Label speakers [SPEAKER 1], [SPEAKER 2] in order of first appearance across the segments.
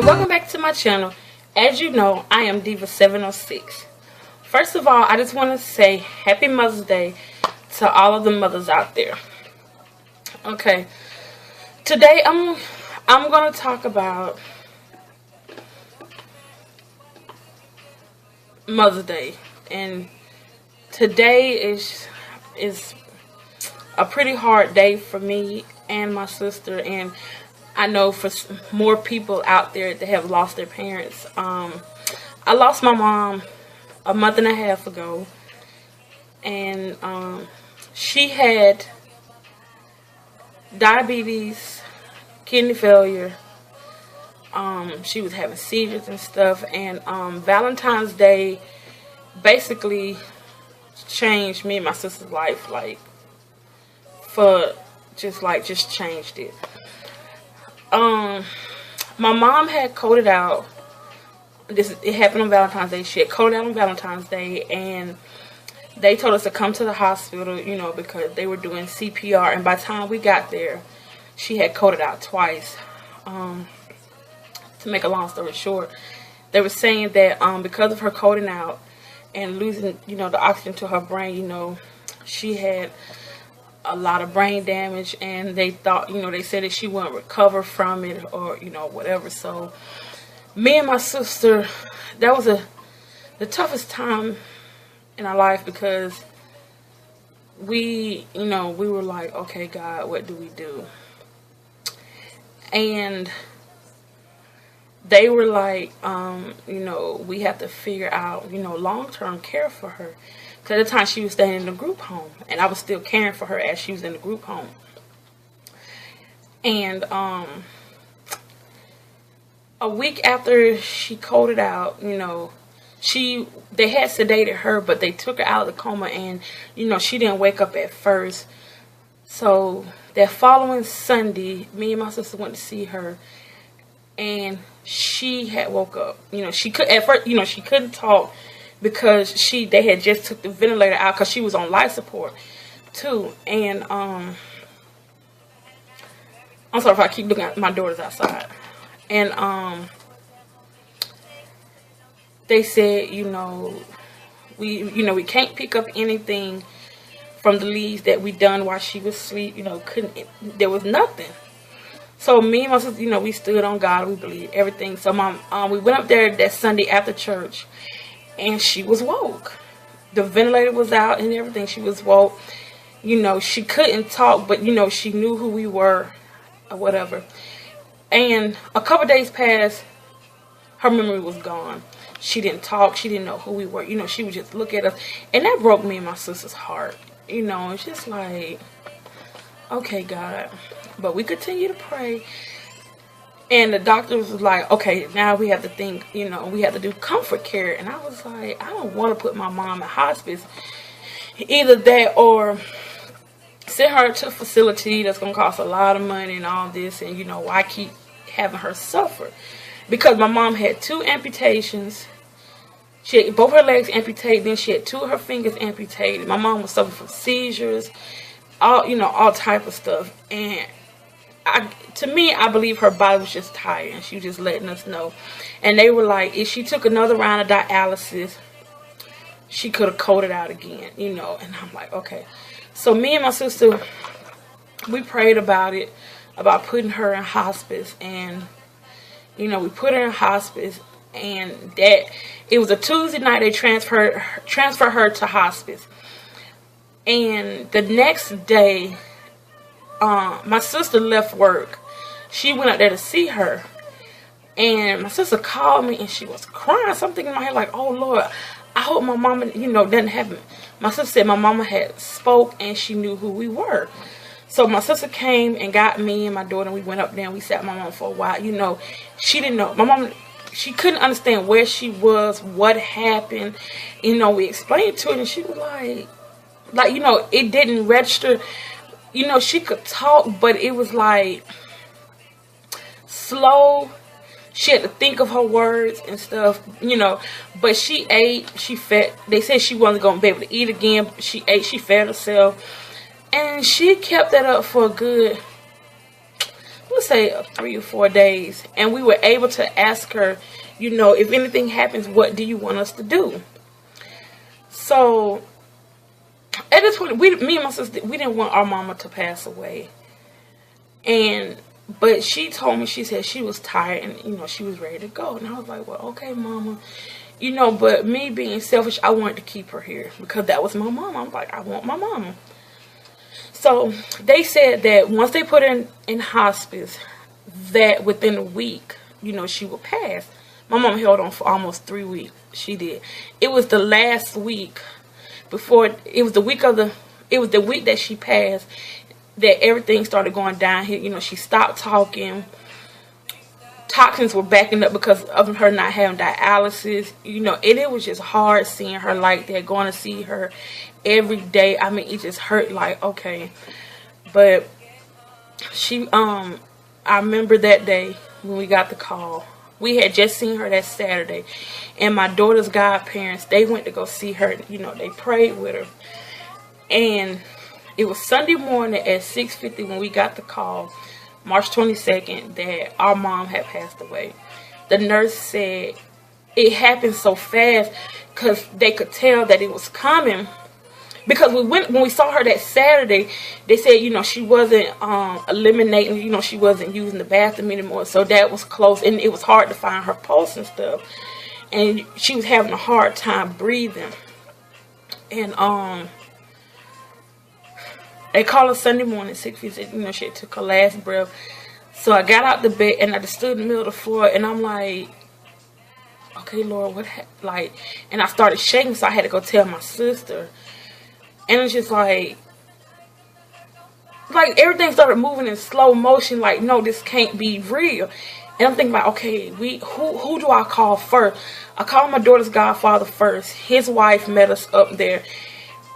[SPEAKER 1] And welcome back to my channel. As you know, I am Diva 706. First of all, I just want to say Happy Mother's Day to all of the mothers out there. Okay, today I'm going to talk about Mother's Day, and today is a pretty hard day for me and my sister, and I know for more people out there that have lost their parents. I lost my mom a month and a half ago, and she had diabetes, kidney failure. She was having seizures and stuff, and Valentine's Day basically changed me and my sister's life, just changed it. My mom had coded out. It happened on Valentine's Day. She had coded out on Valentine's Day, and they told us to come to the hospital, because they were doing CPR. And by the time we got there, she had coded out twice. To make a long story short, they were saying that because of her coding out and losing, the oxygen to her brain, she had a lot of brain damage, and they thought, they said that she wouldn't recover from it, or whatever. So me and my sister, that was the toughest time in our life, because we were like, okay, God, what do we do? And they were like, we have to figure out, long-term care for her. Because at the time she was staying in the group home, and I was still caring for her as she was in the group home. And a week after she coded out, they had sedated her, but they took her out of the coma, and she didn't wake up at first. So that following Sunday, me and my sister went to see her, and she had woke up. She couldn't talk, because they had just took the ventilator out, because she was on life support too. And I'm sorry if I keep looking at my daughter's outside. And they said, we can't pick up anything from the leads that we done while she was asleep. There was nothing. So me and my sister, we stood on God. We believed everything. So we went up there that Sunday after church, and she was woke. The ventilator was out and everything. She was woke. She couldn't talk, but she knew who we were or whatever. And a couple days passed. Her memory was gone. She didn't talk. She didn't know who we were. She would just look at us, and that broke me and my sister's heart. It's just like, okay, God. But we continue to pray. And the doctor was like, okay, now we have to think, we have to do comfort care. And I was like, I don't want to put my mom in hospice. Either that, or send her to a facility that's going to cost a lot of money and all this. And, why keep having her suffer? Because my mom had 2 amputations. She had both her legs amputated. Then she had 2 of her fingers amputated. My mom was suffering from seizures, all type of stuff. And to me, I believe her body was just tired, and she was just letting us know. And they were like, if she took another round of dialysis, she could have coded out again, And I'm like, okay. So me and my sister, we prayed about it, about putting her in hospice. And, we put her in hospice, and it was a Tuesday night they transferred her to hospice. And the next day, my sister left work. She went out there to see her, and my sister called me, and she was crying. Something in my head like, oh Lord, I hope my mama, doesn't happen. My sister said my mama had spoke, and she knew who we were. So my sister came and got me and my daughter, and we went up there, and we sat with my mom for a while. She didn't know. My mom, she couldn't understand where she was, what happened. We explained to her, and she was like, it didn't register. She could talk, but it was like slow. She had to think of her words and stuff, but she ate, she fed. They said she wasn't going to be able to eat again. She ate, she fed herself, and she kept that up for a good let's say 3 or 4 days, and we were able to ask her, you know, if anything happens, what do you want us to do? So at this point, me and my sister, we didn't want our mama to pass away. But she told me, she said she was tired and, you know, she was ready to go. And I was like, well, okay, mama. You know, but me being selfish, I wanted to keep her here because that was my mama. I'm like, I want my mama. So they said that once they put her in hospice, that within a week, you know, she would pass. My mom held on for almost 3 weeks. She did. It was the last week before, it was the week that she passed, that everything started going downhill. You know, she stopped talking. Toxins were backing up because of her not having dialysis. You know, and it was just hard seeing her like that, going to see her every day. I mean, it just hurt like, okay. But she, I remember that day when we got the call. We had just seen her that Saturday. And my daughter's godparents, they went to go see her. You know, they prayed with her. And it was Sunday morning at 6:50 when we got the call, March 22nd, that our mom had passed away. The nurse said it happened so fast because they could tell that it was coming. Because when we saw her that Saturday, they said, you know, she wasn't eliminating, you know, she wasn't using the bathroom anymore. So that was close, and it was hard to find her pulse and stuff. And she was having a hard time breathing. And they called us Sunday morning, 6:50. You know, she took her last breath. So I got out the bed and I just stood in the middle of the floor, and I'm like, okay, Lord, like, and I started shaking, so I had to go tell my sister. And it's just like everything started moving in slow motion. Like, no, this can't be real. And I'm thinking about, okay, who do I call first? I called my daughter's godfather first. His wife met us up there.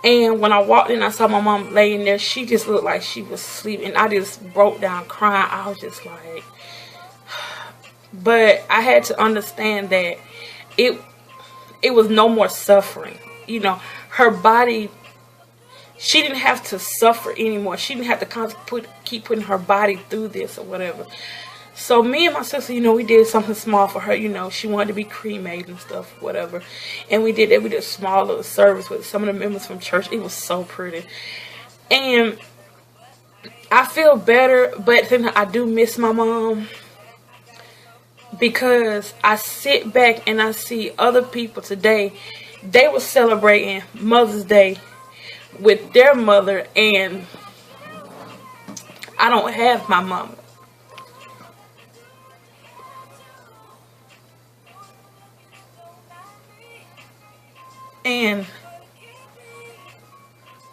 [SPEAKER 1] And when I walked in, I saw my mom laying there. She just looked like she was sleeping. And I just broke down crying. I was just like, but I had to understand that it was no more suffering. You know, her body, she didn't have to suffer anymore. She didn't have to keep putting her body through this or whatever. So me and my sister, you know, we did something small for her. You know, she wanted to be cremated and stuff, whatever. And we did that. We did a small little service with some of the members from church. It was so pretty. And I feel better, but then I do miss my mom. Because I sit back and I see other people today, they were celebrating Mother's Day with their mother, and I don't have my mama. And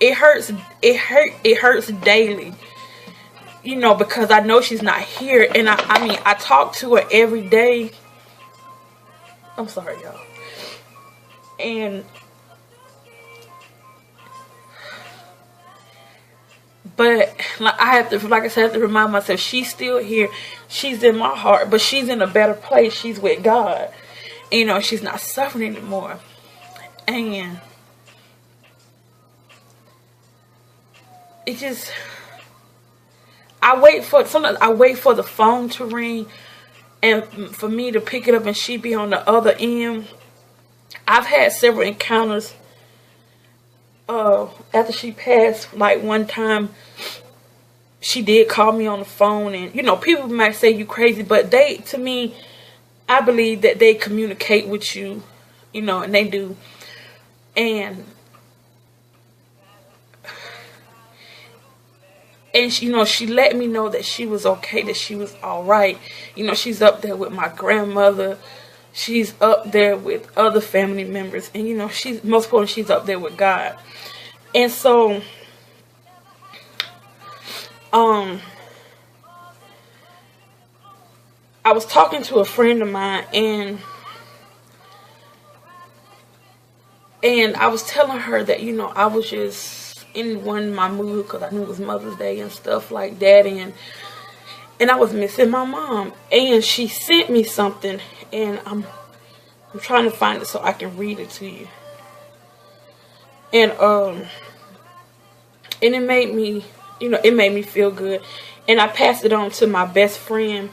[SPEAKER 1] it hurts daily, you know, because I know she's not here. And I mean, I talk to her every day. I'm sorry, y'all. And but like I said, I have to remind myself, she's still here. She's in my heart, but she's in a better place. She's with God. You know, she's not suffering anymore. And it just, sometimes I wait for the phone to ring and for me to pick it up and she be on the other end. I've had several encounters after she passed. Like one time she did call me on the phone, and you know, people might say you crazy, but to me, I believe that they communicate with you, you know, and they do. And you know, she let me know that she was okay, that she was all right. You know, she's up there with my grandmother. She's up there with other family members. And, you know, most importantly, she's up there with God. And so, I was talking to a friend of mine, and I was telling her that, you know, I was just in my mood because I knew it was Mother's Day and stuff like that, and I was missing my mom. And she sent me something, and I'm trying to find it so I can read it to you. And it made me you know, it made me feel good. And I passed it on to my best friend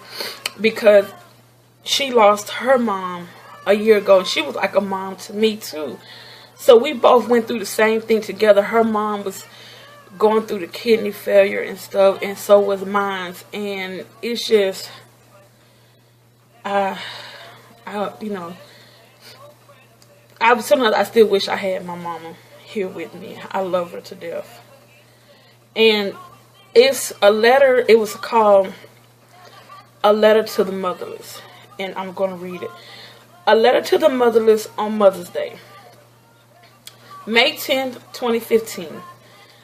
[SPEAKER 1] because she lost her mom a year ago. And she was like a mom to me too. So we both went through the same thing together. Her mom was going through the kidney failure and stuff, and so was mine. And it's just, you know, sometimes I still wish I had my mama here with me. I love her to death. And it's a letter. It was called A Letter to the Motherless, and I'm going to read it. A letter to the motherless on Mother's Day, May 10th, 2015.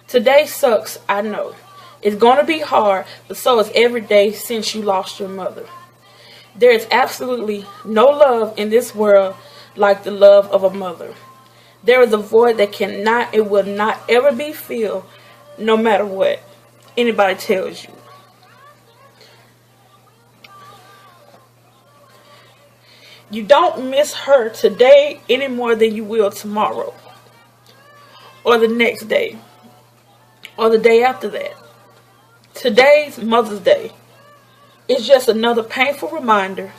[SPEAKER 1] Today sucks, I know. It's going to be hard, but so is every day since you lost your mother. There is absolutely no love in this world like the love of a mother. There is a void that cannot and will not ever be filled, no matter what anybody tells you. You don't miss her today any more than you will tomorrow, or the next day, or the day after that. Today's Mother's Day is just another painful reminder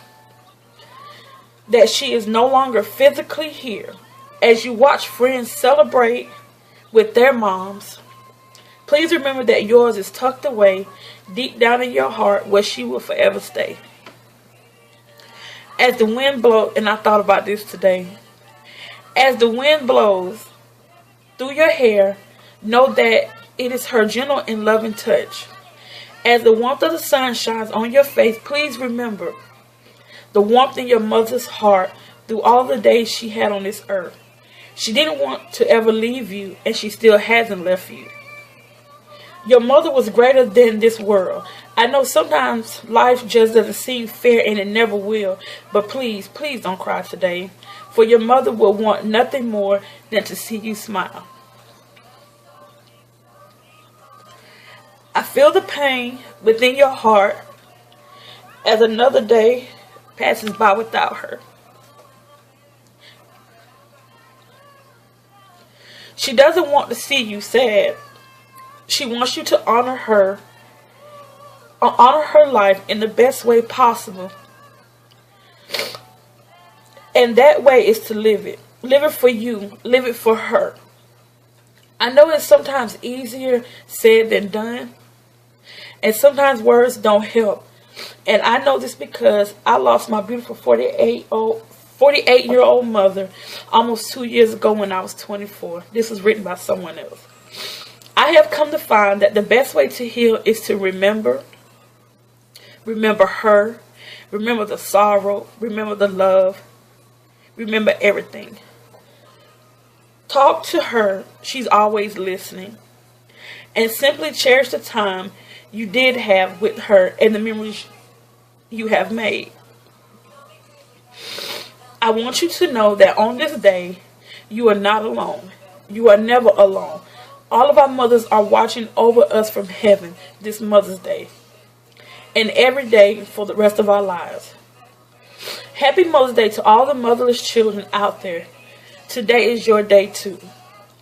[SPEAKER 1] that she is no longer physically here. As you watch friends celebrate with their moms, please remember that yours is tucked away deep down in your heart where she will forever stay. As the wind blows, and I thought about this today, as the wind blows through your hair, know that it is her gentle and loving touch. As the warmth of the sun shines on your face, please remember the warmth in your mother's heart through all the days she had on this earth. She didn't want to ever leave you, and she still hasn't left you. Your mother was greater than this world. I know sometimes life just doesn't seem fair, and it never will. But please, please don't cry today. For your mother will want nothing more than to see you smile. I feel the pain within your heart as another day passes by without her. She doesn't want to see you sad. She wants you to honor her life in the best way possible. And that way is to live it. Live it for you. Live it for her. I know it's sometimes easier said than done. And sometimes words don't help. And I know this because I lost my beautiful 48-year-old mother almost 2 years ago when I was 24. This was written by someone else. I have come to find that the best way to heal is to remember her, remember the sorrow, remember the love, remember everything. Talk to her, she's always listening. And simply cherish the time you did have with her and the memories you have made. I want you to know that on this day, you are not alone. You are never alone. All of our mothers are watching over us from heaven this Mother's Day and every day for the rest of our lives. Happy Mother's Day to all the motherless children out there. Today is your day too.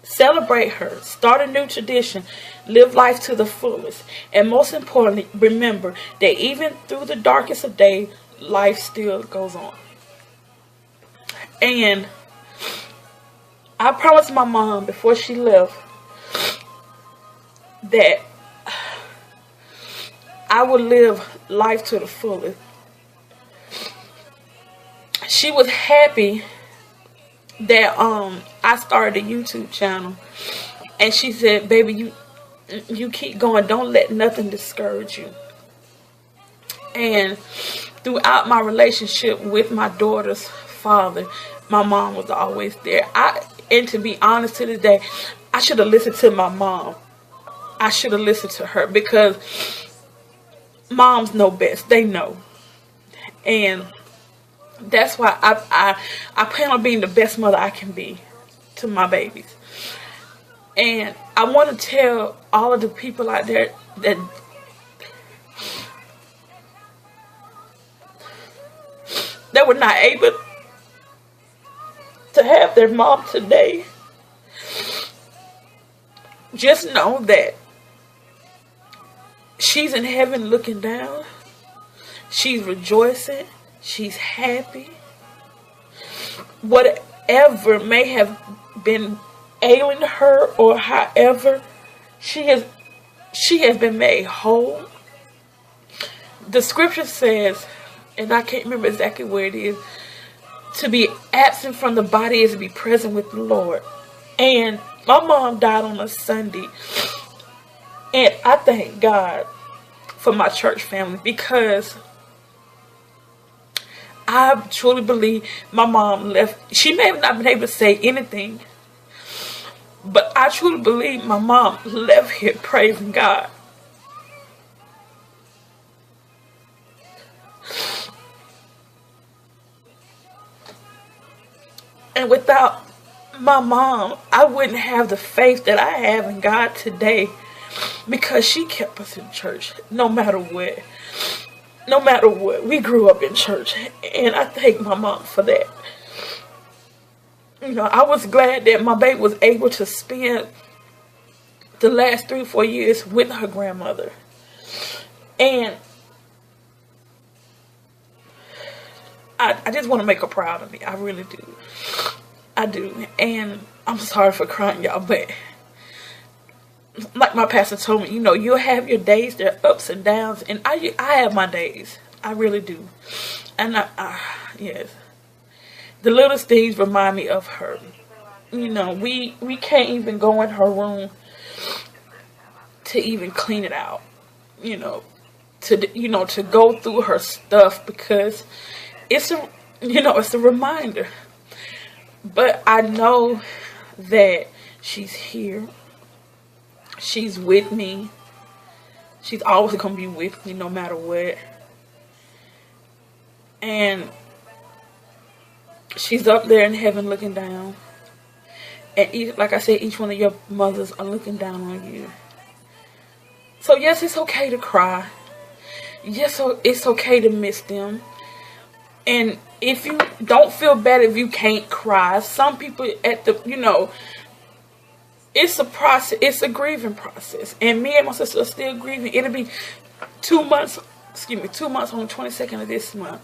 [SPEAKER 1] Celebrate her. Start a new tradition. Live life to the fullest. And most importantly, remember that even through the darkest of days, life still goes on. And I promised my mom before she left that I would live life to the fullest. She was happy that I started a YouTube channel, and she said, baby, you keep going, don't let nothing discourage you. And throughout my relationship with my daughter's father, my mom was always there. And to be honest, to this day, I should have listened to my mom. I should have listened to her, because moms know best. They know. And that's why I plan on being the best mother I can be to my babies. And I want to tell all of the people out there that were not able to have their mom today, just know that she's in heaven looking down. She's rejoicing. She's happy. Whatever may have been ailing her, or however, she has been made whole. The scripture says, and I can't remember exactly where it is, to be absent from the body is to be present with the Lord. And my mom died on a Sunday. And I thank God for my church family, because I truly believe my mom left. She may have not been able to say anything, but I truly believe my mom left here praising God. And without my mom, I wouldn't have the faith that I have in God today, because she kept us in church no matter what. No matter what, we grew up in church, and I thank my mom for that. You know, I was glad that my baby was able to spend the last 3 or 4 years with her grandmother. And I just want to make her proud of me. I really do. I do. And I'm sorry for crying, y'all, but like my pastor told me, you know, you'll have your days, there are ups and downs, and I have my days. I really do. And yes. The littlest things remind me of her. You know, we can't even go in her room to even clean it out. You know, to go through her stuff, because it's a reminder. But I know that she's here. She's with me. She's always going to be with me no matter what. And she's up there in heaven looking down. And like I said, each one of your mothers are looking down on you. So yes, it's okay to cry. Yes, it's okay to miss them. And if you don't feel bad if you can't cry, some people it's a process. It's a grieving process. And me and my sister are still grieving. It'll be 2 months, 2 months on the 22nd of this month.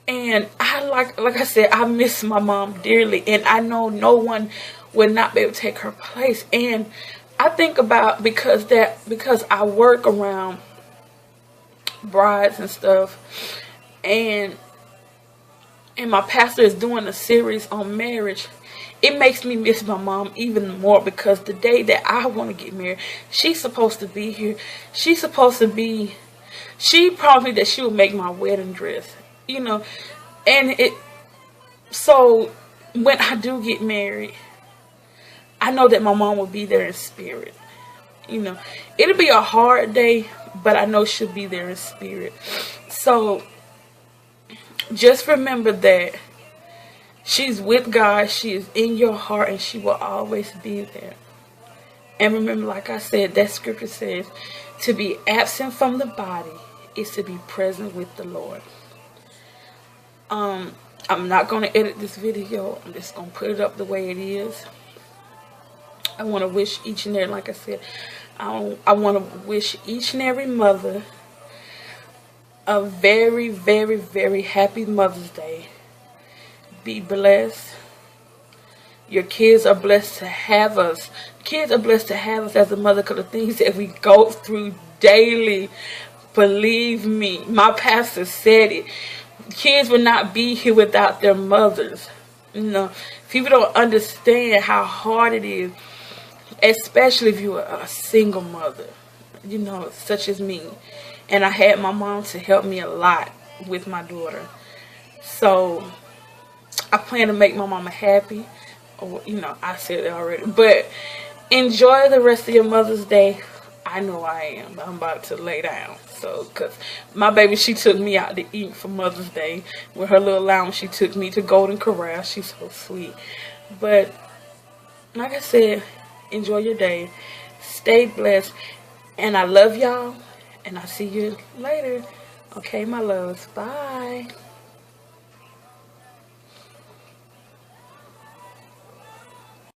[SPEAKER 1] And like I said, I miss my mom dearly. And I know no one will not be able to take her place. And I think about, because I work around brides and stuff, and my pastor is doing a series on marriage, it makes me miss my mom even more, because the day that I want to get married, she's supposed to be here. She promised me that she would make my wedding dress, you know. And so when I do get married, I know that my mom will be there in spirit. You know, it'll be a hard day, but I know she'll be there in spirit. So just remember that she's with God, she is in your heart, and she will always be there. And remember, like I said, that scripture says, to be absent from the body is to be present with the Lord. I'm not going to edit this video. I'm just going to put it up the way it is. I want to wish each and every, like I said, I want to wish each and every mother a very, very, very happy Mother's Day. Be blessed. Your kids are blessed to have us. Kids are blessed to have us as a mother, because the things that we go through daily, believe me, my pastor said it. Kids would not be here without their mothers. You know, people don't understand how hard it is, especially if you're a single mother, you know, such as me. And I had my mom to help me a lot with my daughter. So I plan to make my mama happy. Or, you know, I said it already. But enjoy the rest of your Mother's Day. I know I am. I'm about to lay down. So, because my baby, she took me out to eat for Mother's Day. With her little allowance, she took me to Golden Corral. She's so sweet. But, like I said, enjoy your day. Stay blessed. And I love y'all. And I'll see you later. Okay, my loves. Bye.